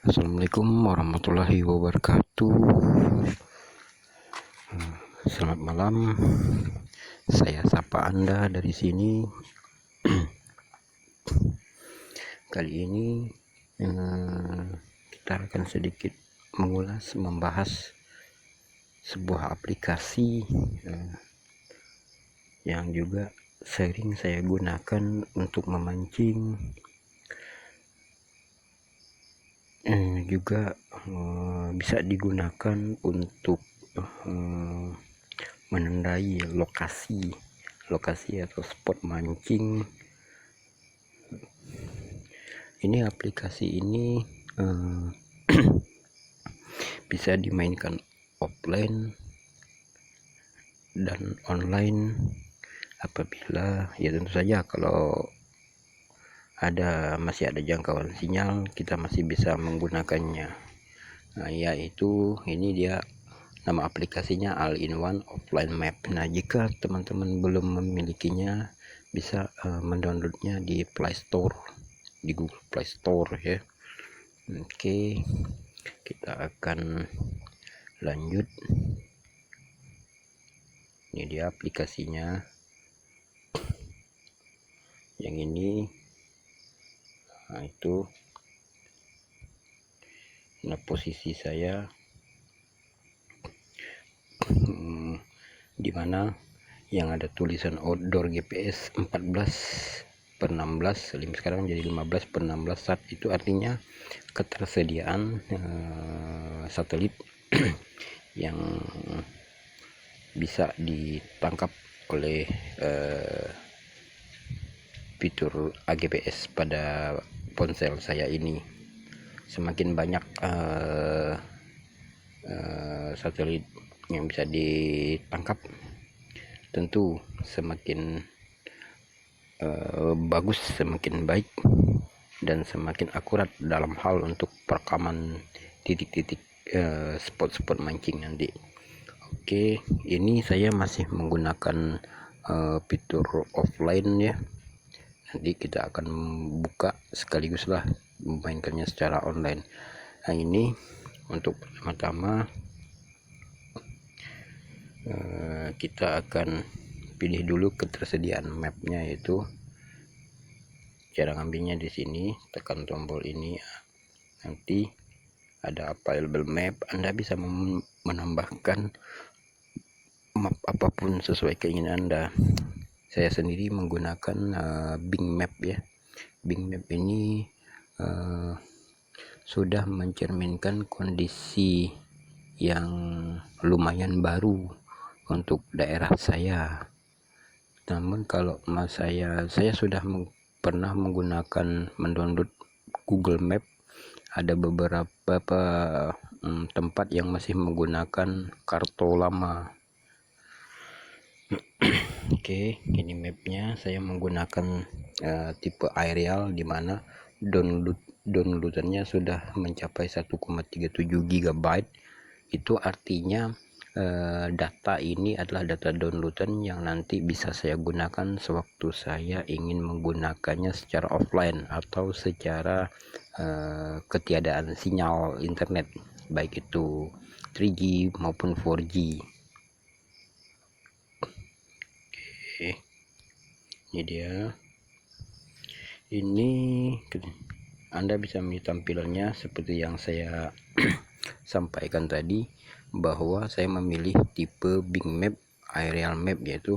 Assalamualaikum warahmatullahi wabarakatuh. Selamat malam. Saya sapa Anda dari sini. Kali ini kita akan sedikit membahas sebuah aplikasi yang juga sering saya gunakan untuk memancing, juga bisa digunakan untuk menandai lokasi atau spot mancing. Ini aplikasi ini bisa dimainkan offline dan online apabila tentu saja kalau masih ada jangkauan sinyal, kita masih bisa menggunakannya. Yaitu ini dia, nama aplikasinya All-in-One Offline Map. Nah, jika teman-teman belum memilikinya, bisa mendownloadnya di Play Store, di Google Play Store ya. Oke, kita akan lanjut. Ini dia aplikasinya. Yang ini, itu posisi saya dimana yang ada tulisan outdoor GPS 14/16, sekarang jadi 15/16. Saat itu artinya ketersediaan satelit yang bisa ditangkap oleh fitur AGPS pada ponsel saya ini. Semakin banyak satelit yang bisa ditangkap, tentu semakin bagus, semakin baik, dan semakin akurat dalam hal untuk perekaman titik-titik spot-spot mancing nanti. Oke, ini saya masih menggunakan fitur offline ya. Nanti kita akan buka sekaliguslah memainkannya secara online. Nah, ini untuk pertama-tama kita akan pilih dulu ketersediaan mapnya, yaitu cara ngambilnya di sini, tekan tombol ini. Nanti ada available map, Anda bisa menambahkan map apapun sesuai keinginan Anda. Saya sendiri menggunakan Bing Map ya. Bing Map ini sudah mencerminkan kondisi yang lumayan baru untuk daerah saya. Namun kalau saya sudah pernah mendownload Google Map. Ada beberapa tempat yang masih menggunakan kartu lama. Oke, ini mapnya. Saya menggunakan tipe aerial, dimana downloadannya sudah mencapai 1,37 GB. Itu artinya data ini adalah data downloadan yang nanti bisa saya gunakan sewaktu saya ingin menggunakannya secara offline atau secara ketiadaan sinyal internet, baik itu 3G maupun 4G. Oke, ini dia. Ini Anda bisa melihat tampilannya seperti yang saya sampaikan tadi, bahwa saya memilih tipe Bing Map Aerial Map, yaitu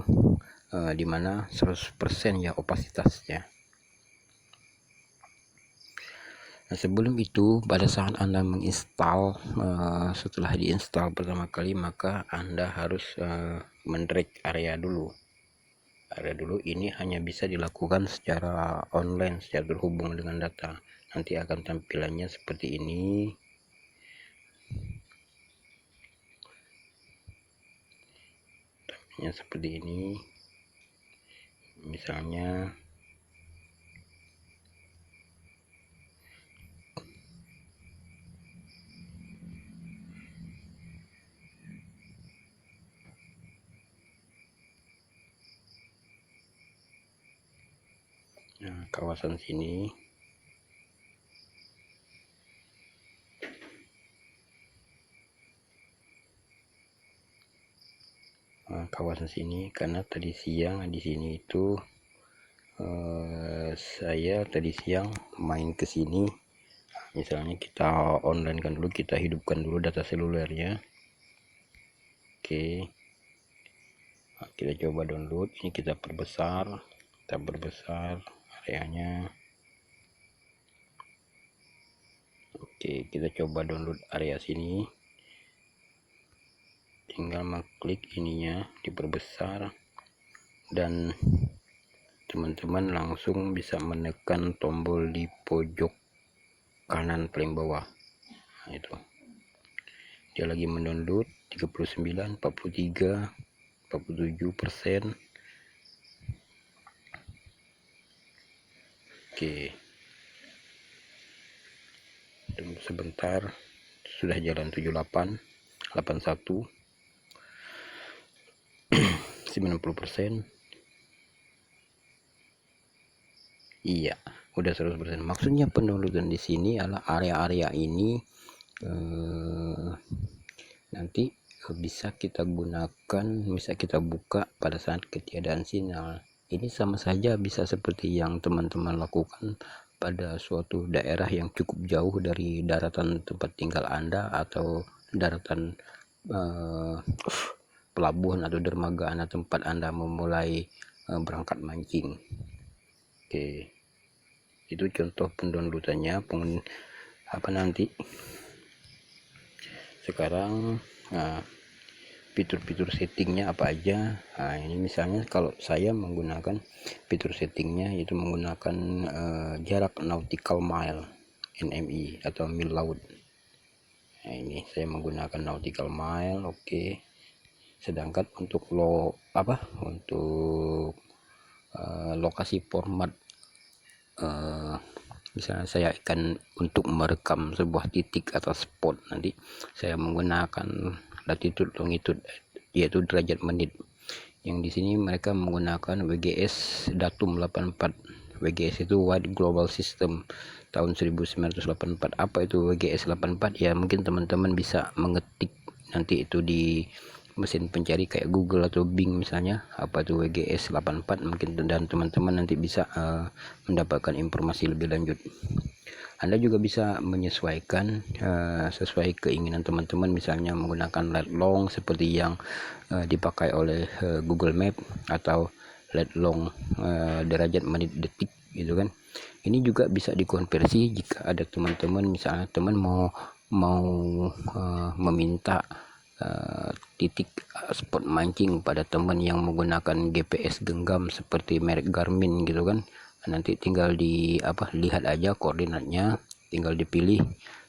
dimana 100% ya opasitasnya. Nah, sebelum itu, pada saat Anda menginstal, setelah diinstal pertama kali, maka Anda harus mendrag area dulu. Ini hanya bisa dilakukan secara online, secara terhubung dengan data. Nanti akan tampilannya seperti ini. Seperti ini, misalnya kawasan sini. kawasan sini, karena tadi siang di sini itu saya tadi siang main ke sini. Misalnya kita online kan dulu, kita hidupkan dulu data selulernya. Oke, nah, kita coba download. Ini kita perbesar areanya. Oke, kita coba download area sini. Tinggal mengklik ininya, diperbesar, dan teman-teman langsung bisa menekan tombol di pojok kanan paling bawah. Nah, itu dia lagi mendownload 39, 43, 47%. Oke, tunggu sebentar, sudah jalan 78, 81, 90%. Iya, udah 100%. Maksudnya pendownloadan di sini adalah area-area ini nanti bisa kita gunakan, bisa kita buka pada saat ketiadaan sinyal. Ini sama saja bisa seperti yang teman-teman lakukan pada suatu daerah yang cukup jauh dari daratan tempat tinggal Anda, atau daratan pelabuhan atau dermaga Anda, tempat Anda memulai berangkat mancing. Oke, itu contoh pendownloadannya. Apa nanti sekarang fitur-fitur settingnya apa aja. Nah, ini misalnya kalau saya menggunakan fitur settingnya, yaitu menggunakan jarak nautical mile, NMI atau mil laut. Nah, ini saya menggunakan nautical mile. Oke, sedangkan untuk lokasi format, misalnya saya akan untuk merekam sebuah titik atau spot, nanti saya menggunakan latitude longitude, yaitu derajat menit. Yang di sini mereka menggunakan WGS datum 84. WGS itu Wide Global System tahun 1984. Apa itu WGS 84? Ya mungkin teman-teman bisa mengetik nanti itu di mesin pencari kayak Google atau Bing misalnya, apa itu WGS 84 mungkin, dan teman-teman nanti bisa mendapatkan informasi lebih lanjut. Anda juga bisa menyesuaikan sesuai keinginan teman-teman, misalnya menggunakan lat long seperti yang dipakai oleh Google Map, atau lat long derajat menit detik gitu kan. Ini juga bisa dikonversi jika ada teman-teman, misalnya teman mau meminta titik spot mancing pada teman yang menggunakan GPS genggam seperti merek Garmin gitu kan. Nanti tinggal lihat aja koordinatnya, tinggal dipilih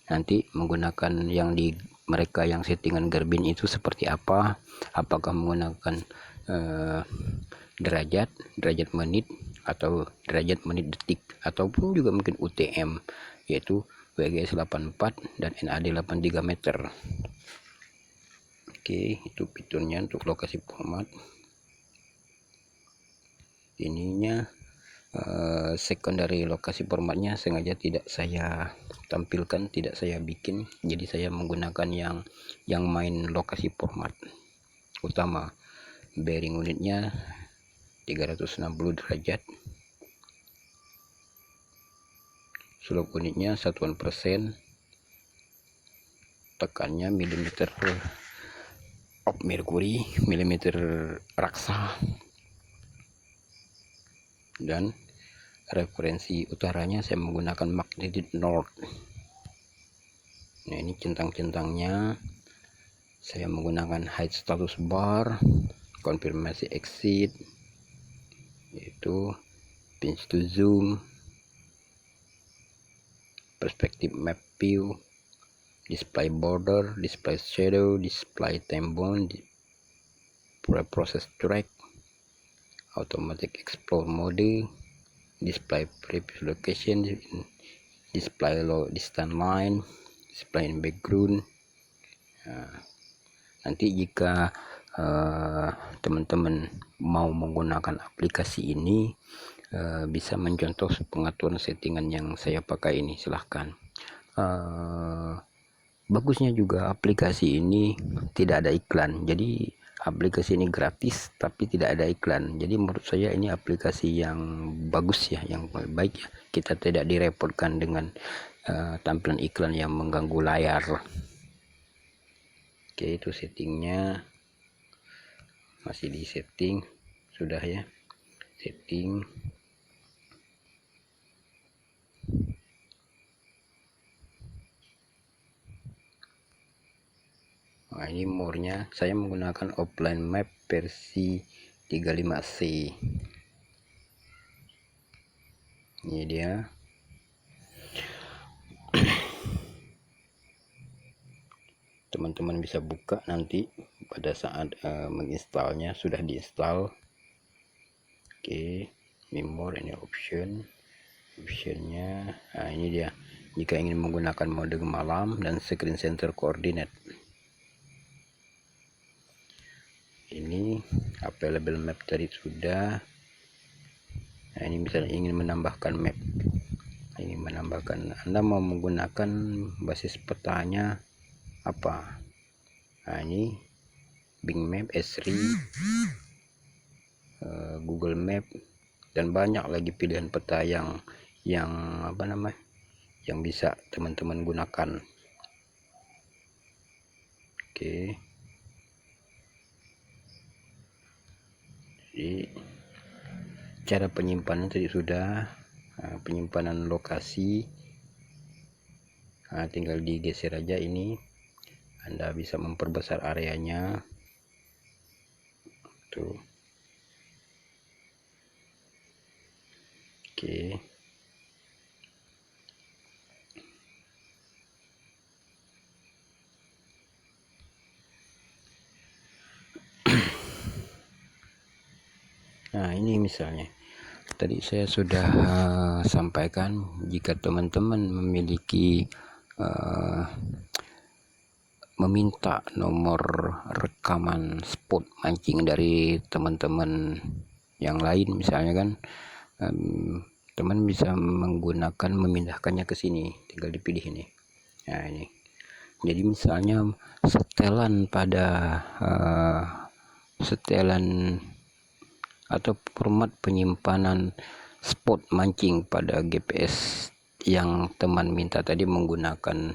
nanti menggunakan yang di mereka yang settingan Garmin itu seperti apa, apakah menggunakan derajat menit atau derajat menit detik, ataupun juga mungkin UTM, yaitu WGS 84 dan NAD 83 meter. Oke, itu fiturnya untuk lokasi format. Ininya secondary lokasi formatnya sengaja tidak saya tampilkan, tidak saya bikin, jadi saya menggunakan yang main lokasi format utama. Bearing unitnya 360 derajat, slope unitnya satuan persen, tekannya milimeter of mercury, milimeter raksa, dan referensi utaranya saya menggunakan magnitude north. Nah, ini centang-centangnya saya menggunakan height status bar, konfirmasi exit, yaitu pinch to zoom, perspective map view, display border, display shadow, display time bound, process track, automatic explore mode, display previous location, display low distance line, display in background. Nanti jika teman-teman mau menggunakan aplikasi ini, bisa mencontoh pengaturan settingan yang saya pakai ini, silahkan. Bagusnya juga aplikasi ini tidak ada iklan, jadi aplikasi ini gratis tapi tidak ada iklan. Jadi menurut saya ini aplikasi yang bagus ya, yang baik ya. Kita tidak direpotkan dengan tampilan iklan yang mengganggu layar. Oke, itu settingnya, masih di setting, sudah ya, setting. Nah, ini more-nya saya menggunakan offline map versi 35C. Ini dia. Teman-teman bisa buka nanti pada saat menginstalnya, sudah diinstal. Oke, more, ini optionnya. Nah, ini dia, jika ingin menggunakan mode malam dan screen center coordinate. Ini available map tadi sudah. Nah, ini misalnya ingin menambahkan map, ingin menambahkan, Anda mau menggunakan basis petanya apa. Nah, ini Bing Map, Esri, Google Map, dan banyak lagi pilihan peta yang apa namanya, yang bisa teman-teman gunakan. Oke, jadi cara penyimpanan tadi sudah. Penyimpanan lokasi, tinggal digeser aja ini, Anda bisa memperbesar areanya tuh. Oke, nah ini misalnya tadi saya sudah sampaikan, jika teman-teman memiliki meminta nomor rekaman spot mancing dari teman-teman yang lain misalnya kan, teman bisa menggunakan, memindahkannya ke sini, tinggal dipilih ini. Nah ini, jadi misalnya setelan pada setelan atau format penyimpanan spot mancing pada GPS yang teman minta tadi menggunakan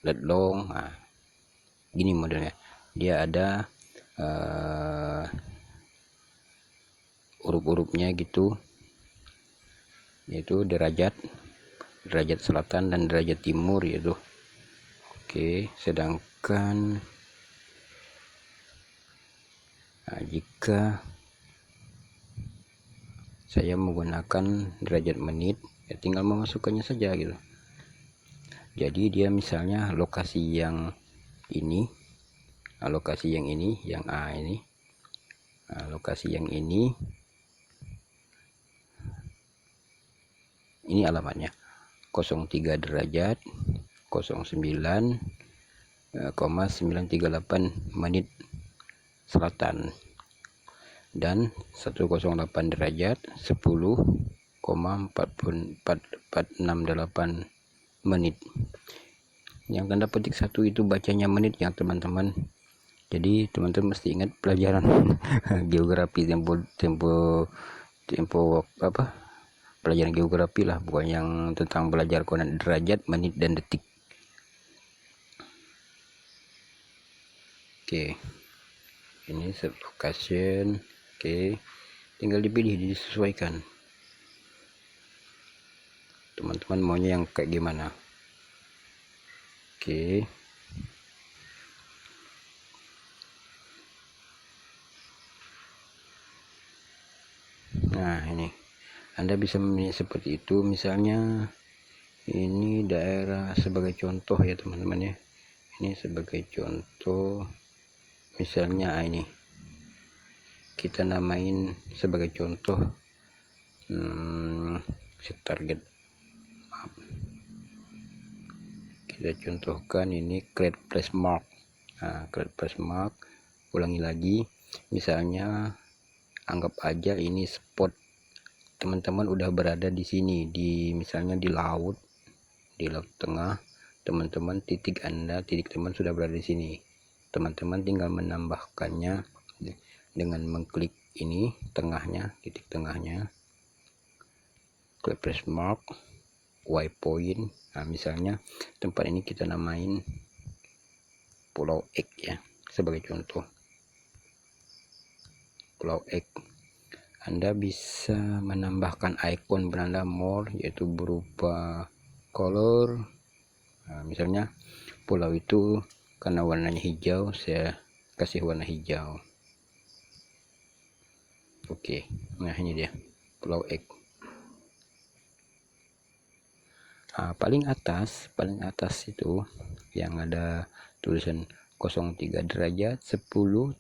LED long. Nah, gini modelnya, dia ada huruf-hurufnya gitu, yaitu derajat selatan dan derajat timur yaitu. Oke, sedangkan jika saya menggunakan derajat menit, ya tinggal memasukkannya saja gitu. Jadi dia misalnya lokasi yang ini, lokasi yang ini, yang A ini, lokasi yang ini alamatnya 03 derajat 09,938 menit selatan, dan 108 derajat 10,468 menit. Yang tanda petik satu itu bacanya menit ya teman-teman. Jadi teman-teman mesti ingat pelajaran geografi, tempo apa, pelajaran geografi lah, bukan yang tentang belajar koordinat derajat, menit, dan detik. Oke, ini set location. Oke, tinggal dipilih, disesuaikan teman-teman maunya yang kayak gimana. Oke, nah ini Anda bisa memilih seperti itu. Misalnya ini daerah sebagai contoh ya teman-teman ya, ini sebagai contoh. Misalnya ini kita namain sebagai contoh set target, maaf, kita contohkan ini create place mark. Create place mark, ulangi lagi, misalnya anggap aja ini spot teman-teman udah berada di sini, di misalnya di laut tengah, teman-teman titik teman sudah berada di sini. teman-teman tinggal menambahkannya dengan mengklik ini tengahnya, titik tengahnya, klik press mark, waypoint. Nah, misalnya tempat ini kita namain Pulau X ya, sebagai contoh Pulau X. Anda bisa menambahkan ikon penanda more, yaitu berupa color. Nah, misalnya pulau itu karena warnanya hijau, saya kasih warna hijau. Oke, nah ini dia Pulau X. Nah, paling atas itu yang ada tulisan 03 derajat 10.090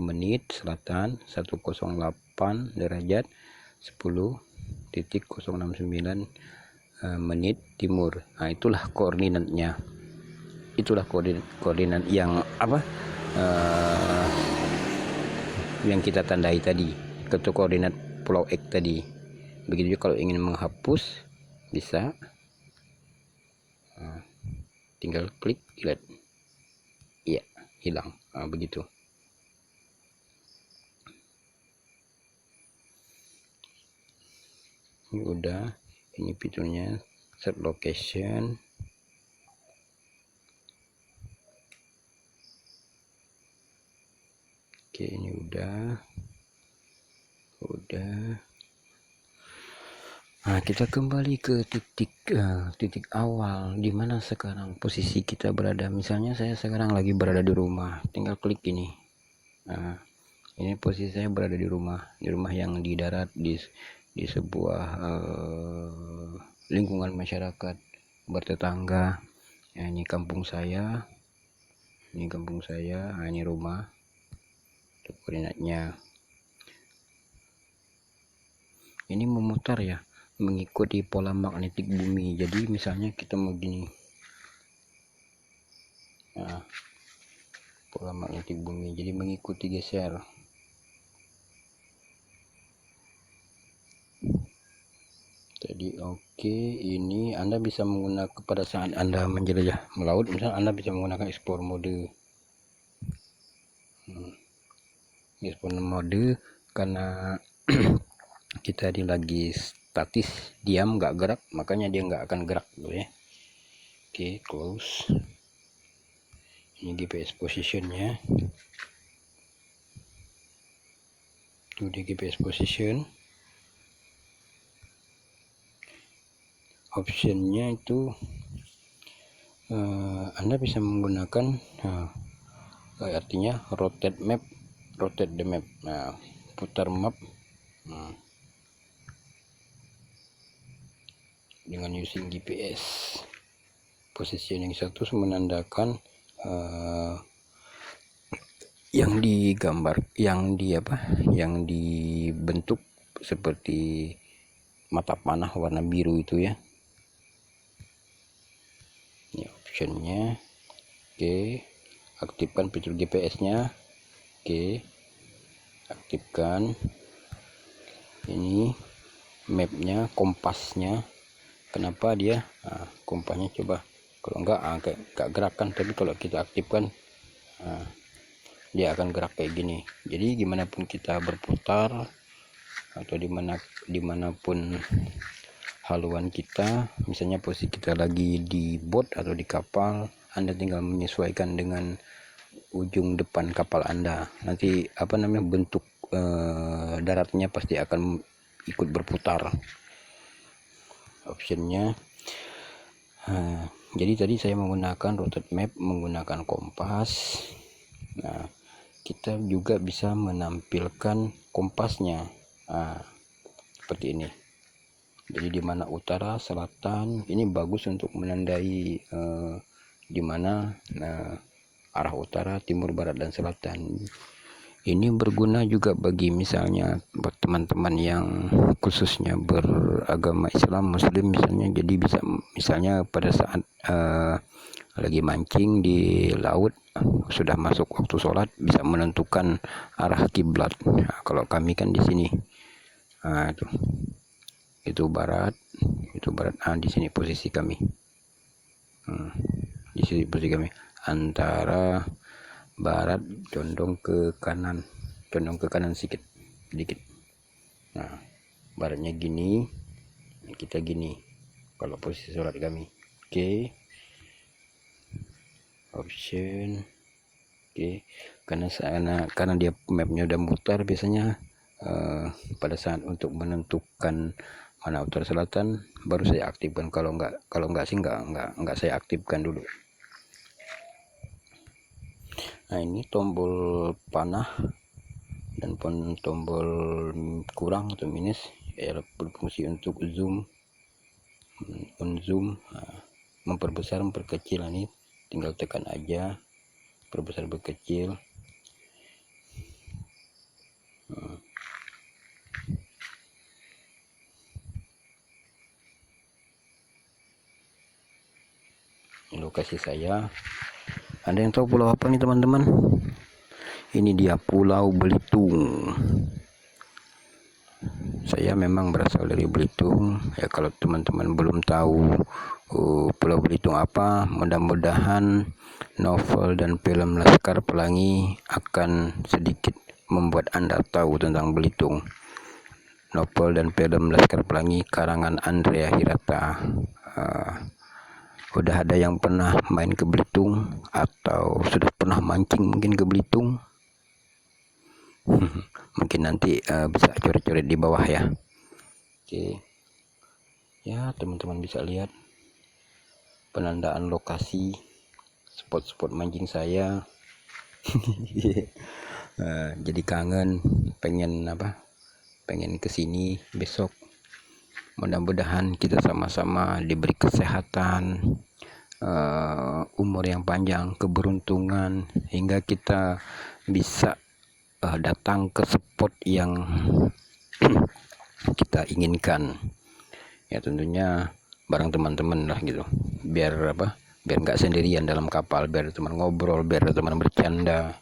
menit selatan, 108 derajat 10.069 menit timur. Nah, itulah koordinatnya. Itulah koordinat yang yang kita tandai tadi, untuk koordinat Pulau X tadi. Begitu juga kalau ingin menghapus bisa, tinggal klik, lihat, iya hilang. Begitu. Ini udah, ini fiturnya set location. Oke, ini udah. Nah, kita kembali ke titik awal di mana sekarang posisi kita berada. Misalnya saya sekarang lagi berada di rumah, tinggal klik ini. Nah, ini posisi saya berada di rumah yang di darat, di sebuah lingkungan masyarakat bertetangga. Ya, ini kampung saya. Nah, ini rumah. Itu koordinatnya. Ini memutar ya, mengikuti pola magnetik bumi. Jadi misalnya kita mau gini, nah, pola magnetik bumi, jadi mengikuti geser. Jadi oke, ini Anda bisa menggunakan pada saat Anda menjelajah melaut, misalnya Anda bisa menggunakan explore mode. Explore mode karena kita lagi statis, diam, nggak gerak, makanya dia nggak akan gerak dulu ya. Oke, close. Ini GPS positionnya, itu di GPS position. Optionnya itu Anda bisa menggunakan artinya rotate the map. Nah, putar map dengan using GPS. Positioning satu menandakan yang digambar, yang dibentuk seperti mata panah warna biru itu ya. Ini optionnya. Oke, aktifkan fitur GPS-nya. Oke, aktifkan. Ini mapnya, kompasnya. Kenapa dia kompasnya, coba kalau enggak kayak gerakan, tapi kalau kita aktifkan dia akan gerak kayak gini. Jadi gimana pun kita berputar atau dimanapun haluan kita, misalnya posisi kita lagi di boat atau di kapal, Anda tinggal menyesuaikan dengan ujung depan kapal Anda. Nanti bentuk daratnya pasti akan ikut berputar. Optionnya jadi tadi saya menggunakan rotate map, menggunakan kompas. Nah, kita juga bisa menampilkan kompasnya seperti ini. Jadi di mana utara, selatan, ini bagus untuk menandai di mana arah utara, timur, barat, dan selatan. Ini berguna juga bagi misalnya buat teman-teman yang khususnya beragama Islam, Muslim misalnya. Jadi bisa misalnya pada saat lagi mancing di laut, sudah masuk waktu sholat, bisa menentukan arah kiblat. Nah, kalau kami kan di sini, itu barat, di sini posisi kami. Di sini posisi kami. antara barat condong ke kanan sedikit. Nah, baratnya gini, kita gini kalau posisi sholat kami. Oke. Option. Oke. Karena dia mapnya udah mutar, biasanya pada saat untuk menentukan mana utara selatan baru saya aktifkan. Kalau enggak sih enggak saya aktifkan dulu. Nah, ini tombol panah dan tombol kurang atau minus ya, berfungsi untuk zoom, zoom, memperbesar, memperkecil. Ini tinggal tekan aja, perbesar berkecil. Lokasi saya, ada yang tahu pulau apa nih teman-teman? Ini dia Pulau Belitung. Saya memang berasal dari Belitung ya. Kalau teman-teman belum tahu Pulau Belitung apa, mudah-mudahan novel dan film Laskar Pelangi akan sedikit membuat Anda tahu tentang Belitung. Novel dan film Laskar Pelangi karangan Andrea Hirata. Udah ada yang pernah main ke Belitung atau sudah pernah mancing mungkin ke Belitung? Mungkin nanti bisa coret-coret di bawah ya. Oke. Ya, teman-teman bisa lihat penandaan lokasi spot-spot mancing saya. Jadi kangen, pengen kesini besok. Mudah-mudahan kita sama-sama diberi kesehatan, umur yang panjang, keberuntungan, hingga kita bisa datang ke spot yang kita inginkan. Ya, tentunya bareng teman-teman lah gitu. Biar nggak sendirian dalam kapal, biar teman ngobrol, biar teman bercanda.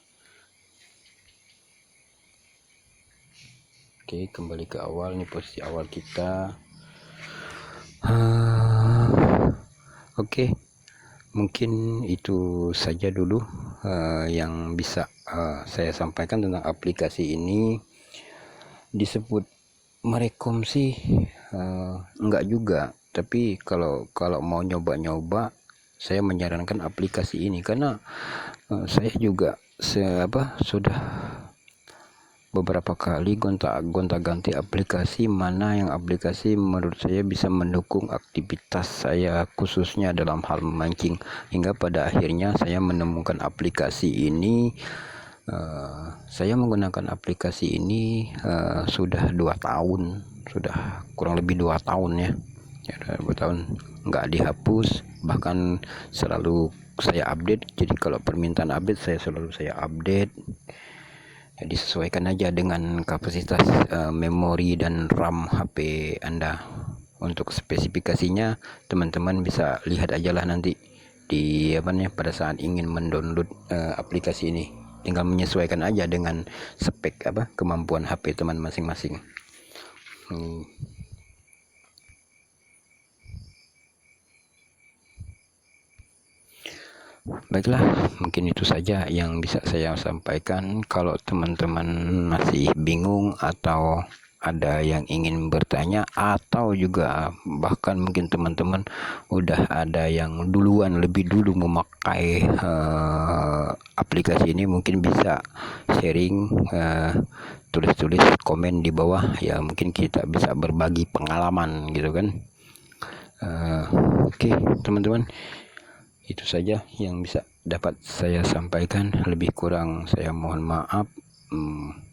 Oke, kembali ke awal. Ini posisi awal kita. Oke, mungkin itu saja dulu yang bisa saya sampaikan tentang aplikasi ini. Disebut merekom sih enggak juga, tapi kalau mau nyoba-nyoba, saya menyarankan aplikasi ini karena saya juga sudah beberapa kali gonta-ganti aplikasi, mana yang aplikasi menurut saya bisa mendukung aktivitas saya khususnya dalam hal memancing, hingga pada akhirnya saya menemukan aplikasi ini. Saya menggunakan aplikasi ini sudah 2 tahun, sudah kurang lebih 2 tahun ya 2 tahun nggak dihapus, bahkan selalu saya update. Jadi kalau permintaan update saya selalu update. Jadi sesuaikan aja dengan kapasitas memori dan RAM HP Anda. Untuk spesifikasinya teman-teman bisa lihat aja lah nanti di pada saat ingin mendownload aplikasi ini. Tinggal menyesuaikan aja dengan spek kemampuan HP teman masing-masing. Baiklah, mungkin itu saja yang bisa saya sampaikan. Kalau teman-teman masih bingung atau ada yang ingin bertanya, atau juga bahkan mungkin teman-teman udah ada yang lebih dulu memakai aplikasi ini, mungkin bisa sharing, tulis komen di bawah ya, mungkin kita bisa berbagi pengalaman gitu kan. Oke, teman-teman, itu saja yang bisa dapat saya sampaikan. Lebih kurang saya mohon maaf.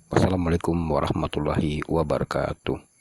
Wassalamualaikum warahmatullahi wabarakatuh.